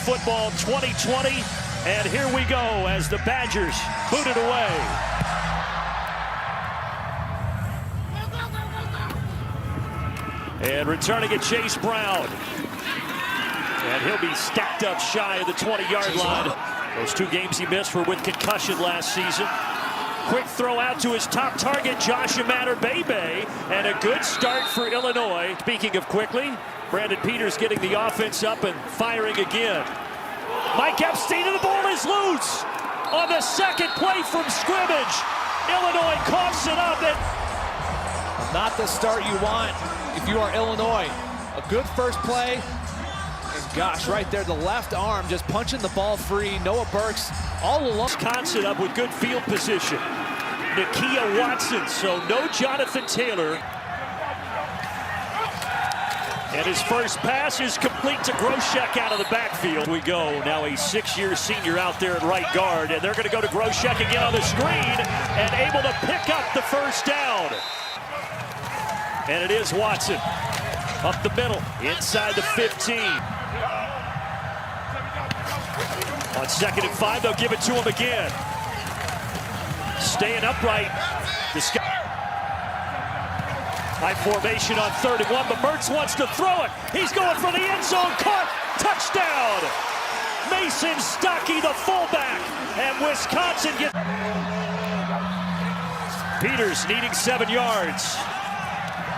football 2020. And here we go as the Badgers boot it away. And returning it, Chase Brown. And he'll be stacked up shy of the 20-yard line. Those 2 games he missed were with concussion last season. Quick throw out to his top target, Josh Imatorbhebhe, and a good start for Illinois. Speaking of quickly, Brandon Peters getting the offense up and firing again. Mike Epstein, and the ball is loose on the second play from scrimmage. Illinois coughs it up. And not the start you want if you are Illinois. A good first play. And gosh, right there, the left arm just punching the ball free. Noah Burks all along. Wisconsin up with good field position. Nakia Watson, so no Jonathan Taylor. And his first pass is complete to Groshek out of the backfield. We go, now a 6-year senior out there at right guard, and they're going to go to Groshek again on the screen, and able to pick up the first down. And it is Watson, up the middle, inside the 15. On 2nd and 5, they'll give it to him again. Staying upright. High formation on 3rd and 1, but Mertz wants to throw it. He's going for the end zone. Caught. Touchdown. Mason Stockey, the fullback. And Wisconsin gets... Peters needing 7 yards.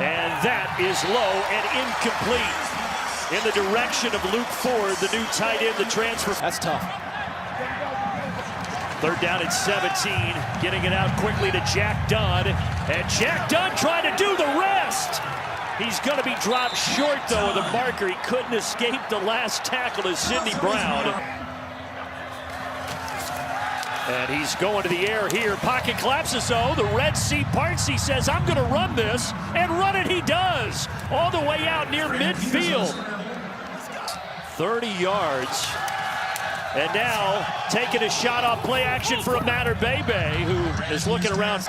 And that is low and incomplete. In the direction of Luke Ford, the new tight end, the transfer. That's tough. 3rd down at 17, getting it out quickly to Jack Dunn. And Jack Dunn trying to do the rest. He's going to be dropped short, though, of the marker. He couldn't escape the last tackle of Sidney Brown. And he's going to the air here. Pocket collapses, though. The Red Sea parts. He says, I'm going to run this. And run it he does. All the way out near midfield. 30 yards. And now taking a shot off play action for Imatorbhebhe, who is looking around.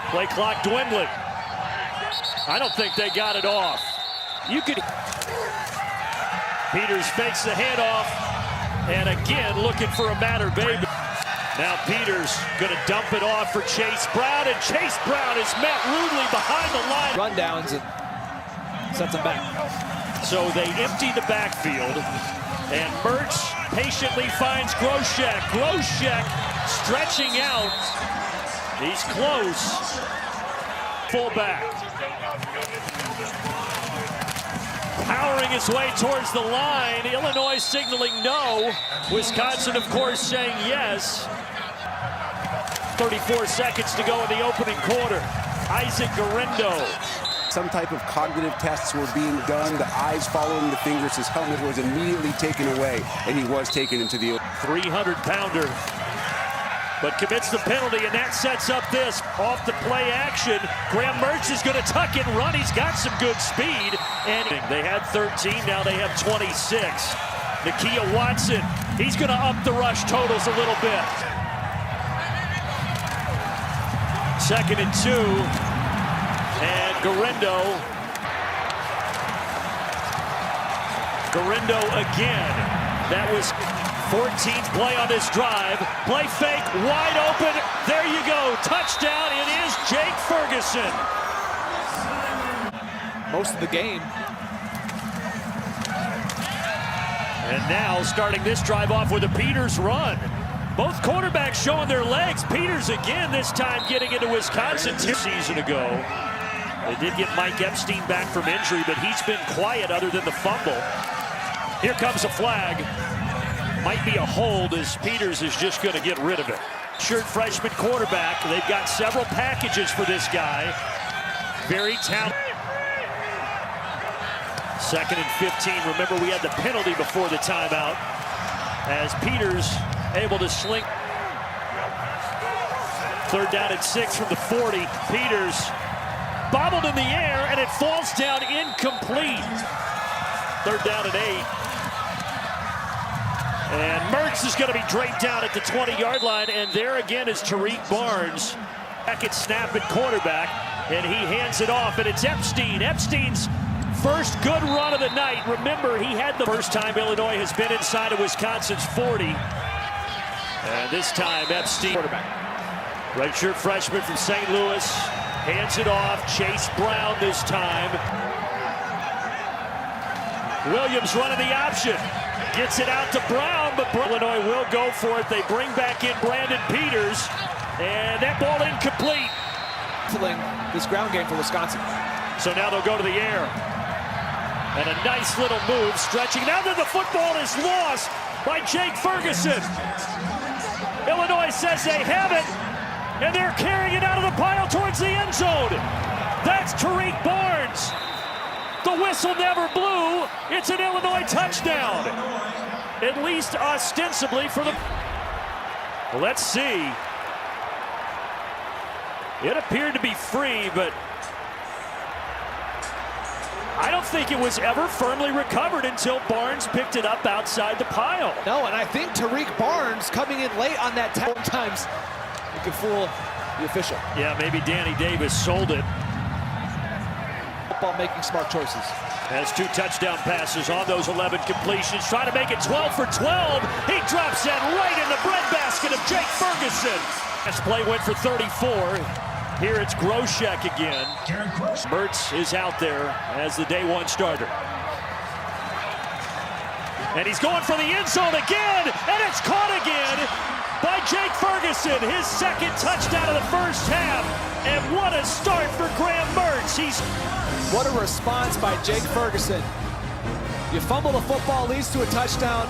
Play clock dwindling. I don't think they got it off. You could. Peters fakes the handoff, and again looking for Imatorbhebhe. Now Peters going to dump it off for Chase Brown, and Chase Brown is met rudely behind the line. Rundowns and sets him back. So they empty the backfield. And Mertz patiently finds Groshek. Groshek stretching out. He's close. Fullback. Powering his way towards the line. Illinois signaling no. Wisconsin, of course, saying yes. 34 seconds to go in the opening quarter. Isaac Guerendo. Some type of cognitive tests were being done. The eyes following the fingers. His helmet was immediately taken away, and he was taken into the 300-pounder, but commits the penalty, and that sets up this off the play action. Graham Mertz is going to tuck and run. He's got some good speed, and they had 13. Now they have 26. Nakia Watson. He's going to up the rush totals a little bit. 2nd and 2. And Guerendo again. That was 14th play on this drive. Play fake, wide open. There you go. Touchdown. It is Jake Ferguson. Most of the game. And now starting this drive off with a Peters run. Both quarterbacks showing their legs. Peters again, this time getting into Wisconsin 2 seasons ago. They did get Mike Epstein back from injury, but he's been quiet other than the fumble. Here comes a flag. Might be a hold as Peters is just going to get rid of it. Shirt freshman quarterback. They've got several packages for this guy. Very talented. 2nd and 15. Remember, we had the penalty before the timeout as Peters able to slink. 3rd down and 6 from the 40. Peters bobbled in the air, and it falls down incomplete. 3rd down and 8. And Mertz is going to be draped down at the 20-yard line, and there again is Tariq Barnes. Back at snap at quarterback, and he hands it off, and it's Epstein. Epstein's First good run of the night. Remember, he had the first time Illinois has been inside of Wisconsin's 40. And this time, Epstein, Quarterback. redshirt freshman from St. Louis, hands it off. Chase Brown this time. Williams running the option. Gets it out to Brown, but Illinois will go for it. They bring back in Brandon Peters, and that ball incomplete. This ground game for Wisconsin. So now they'll go to the air. And a nice little move, stretching. Now that the football is lost by Jake Ferguson. Illinois says they have it, and they're carrying it out of the pile towards the end zone. That's Tariq Barnes. The whistle never blew. It's an Illinois touchdown. At least ostensibly for the... Let's see. It appeared to be free, but I don't think it was ever firmly recovered until Barnes picked it up outside the pile. No, and I think Tariq Barnes coming in late on that tackle. Sometimes you can fool the official. Yeah, maybe Danny Davis sold it. Football making smart choices. Has 2 touchdown passes on those 11 completions. Trying to make it 12 for 12. He drops that right in the breadbasket of Jake Ferguson. This play went for 34. Here it's Groshek again. Mertz is out there as the day 1 starter. And he's going for the end zone again, and it's caught again by Jake Ferguson. His second touchdown of the first half. And what a start for Graham Mertz. What a response by Jake Ferguson. You fumble the football, leads to a touchdown.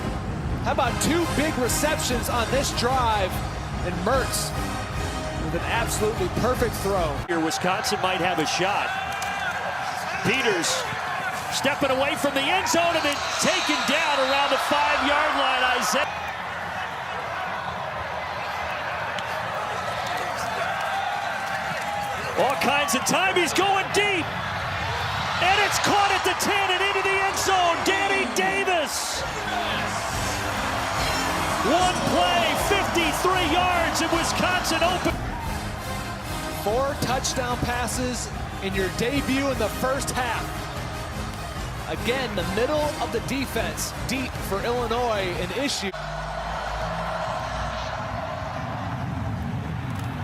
How about 2 big receptions on this drive? And Mertz with an absolutely perfect throw. Here, Wisconsin might have a shot. Peters stepping away from the end zone and then taken down around the 5-yard line. Isaiah. All kinds of time. He's going deep. And it's caught at the 10 and into the end zone. Danny Davis. 1 play, 53 yards, and Wisconsin open. 4 touchdown passes in your debut in the first half. Again, the middle of the defense, deep for Illinois, an issue.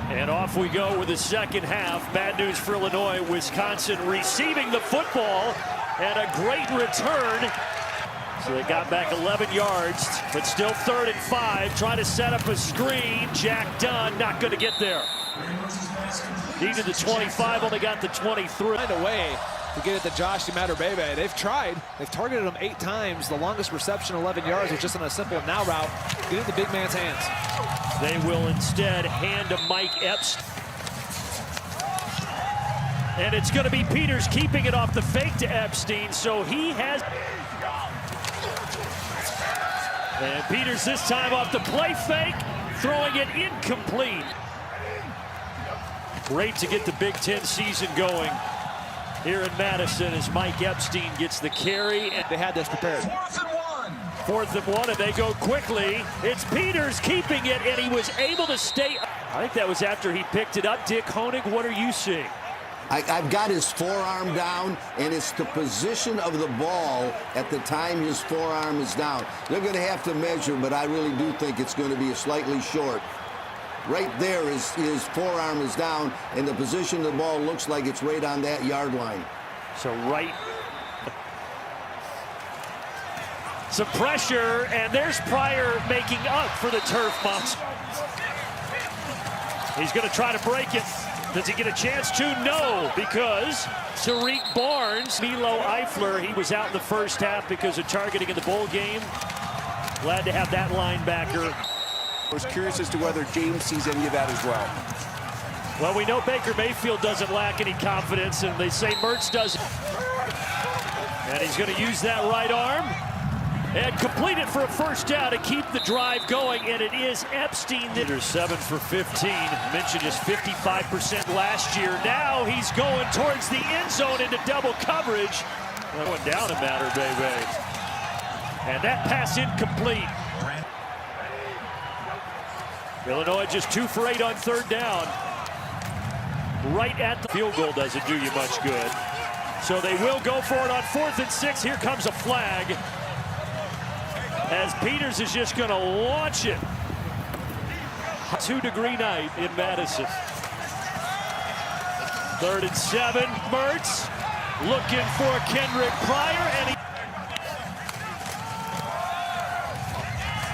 And off we go with the second half. Bad news for Illinois. Wisconsin receiving the football and a great return. So they got back 11 yards, but still 3rd and 5. Trying to set up a screen. Jack Dunn not going to get there. Needed the 25, only got the 23. Find a way to get it to Josh Imatorbhebhe. They've tried. They've targeted him 8 times. The longest reception, 11 yards, was just on a simple now route. Get it in the big man's hands. They will instead hand to Mike Epps. And it's going to be Peters keeping it off the fake to Epstein, so he has... And Peters this time off the play fake, throwing it incomplete. Great to get the Big Ten season going here in Madison as Mike Epstein gets the carry. And they had this prepared. 4th and 1, and they go quickly. It's Peters keeping it, and he was able to stay. I think that was after he picked it up. Dick Honig, what are you seeing? I've got his forearm down, and it's the position of the ball at the time his forearm is down. They're going to have to measure, but I really do think it's going to be slightly short. Right there, his forearm is down, and the position of the ball looks like it's right on that yard line. So right. Some pressure, and there's Pryor making up for the turf bumps. He's going to try to break it. Does he get a chance to? No, because Tariq Barnes, Milo Eifler, he was out in the first half because of targeting in the bowl game. Glad to have that linebacker. I was curious as to whether James sees any of that as well. Well, we know Baker Mayfield doesn't lack any confidence, and they say Mertz doesn't. And he's going to use that right arm and complete it for a first down to keep the drive going, and it is Epstein. 7 for 15. Mentioned just 55% last year. Now he's going towards the end zone into double coverage. Going down a matter, baby. And that pass incomplete. Illinois just 2 for 8 on 3rd down. Right at the field goal doesn't do you much good. So they will go for it on 4th and 6. Here comes a flag as Peters is just going to launch it. 2-degree night in Madison. 3rd and 7. Mertz looking for Kendrick Pryor, and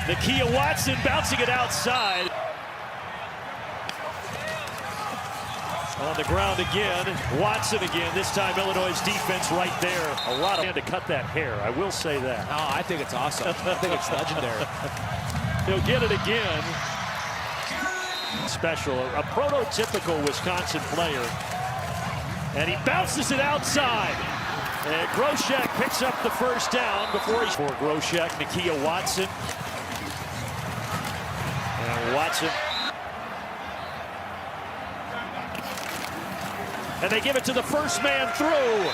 Nakia Watson bouncing it outside. On the ground again, Watson again. This time Illinois' defense right there. A lot of to cut that hair, I will say that. Oh, I think it's awesome. I think it's legendary. He'll get it again. Special, a prototypical Wisconsin player. And he bounces it outside. And Groshek picks up the first down before he's for Groshek, Nakia Watson. And Watson. And they give it to the first man through.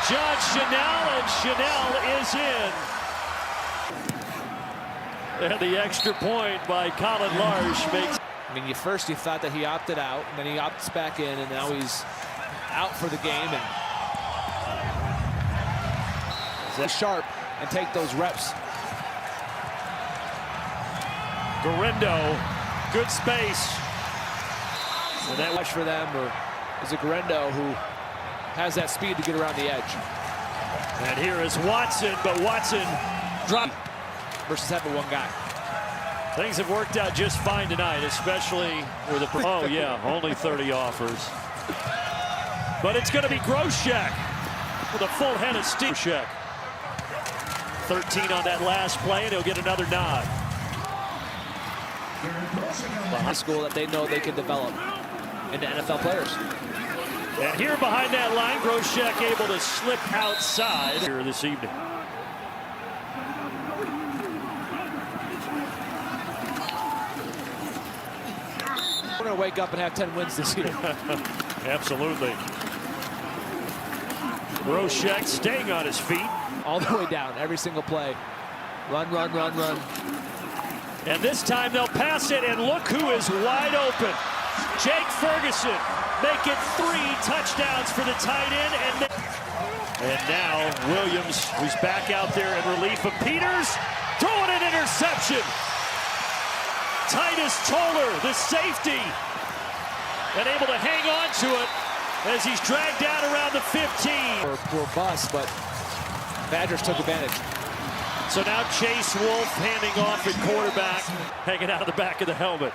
John Chenal, and Chenal is in. And the extra point by Colin Large makes. I mean, first you thought that he opted out, and then he opts back in, and now he's out for the game. And is sharp and take those reps. Guerendo, good space. And that much for them, or is it Guerendo who has that speed to get around the edge? And here is Watson, but Watson dropped Versus having one guy. Things have worked out just fine tonight, especially with a. Oh yeah, only 30 offers. But it's going to be Groshek with a full head of steam. Groshek, 13 on that last play, and he'll get another nod. The high school that they know they can develop into NFL players. And here behind that line, Groshek able to slip outside here this evening. We're going to wake up and have 10 wins this year. Absolutely. Groshek staying on his feet. All the way down, every single play. Run, run, run, run. And this time they'll pass it, and look who is wide open. Jake Ferguson making 3 touchdowns for the tight end. And now Williams, who's back out there in relief of Peters, throwing an interception. Titus Toller, the safety, and able to hang on to it as he's dragged down around the 15. Or bust, but Badgers took advantage. So now Chase Wolf handing off at quarterback, hanging out of the back of the helmet.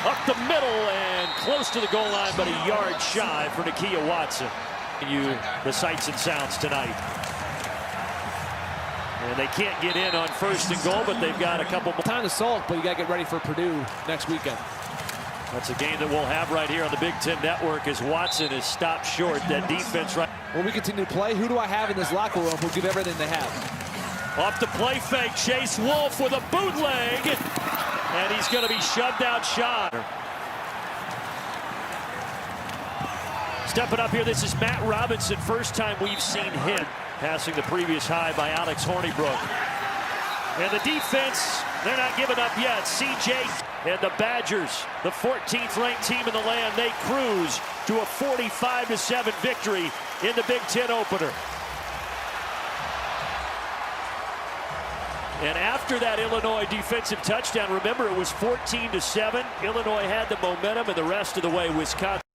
Up the middle and close to the goal line, but a yard shy for Nakia Watson. The sights and sounds tonight. And they can't get in on 1st and goal, but they've got a couple more. Time to sulk, but you got to get ready for Purdue next weekend. That's a game that we'll have right here on the Big Ten Network as Watson is stopped short. That defense right. When we continue to play, who do I have in this locker room who'll give everything they have? Off the play fake, Chase Wolf with a bootleg. And he's going to be shoved outside. Stepping up here, this is Matt Robinson. First time we've seen him passing the previous high by Alex Hornibrook. And the defense, they're not giving up yet. CJ and the Badgers, the 14th ranked team in the land, they cruise to a 45-7 victory in the Big Ten opener. And after that Illinois defensive touchdown, remember it was 14-7. Illinois had the momentum, and the rest of the way Wisconsin.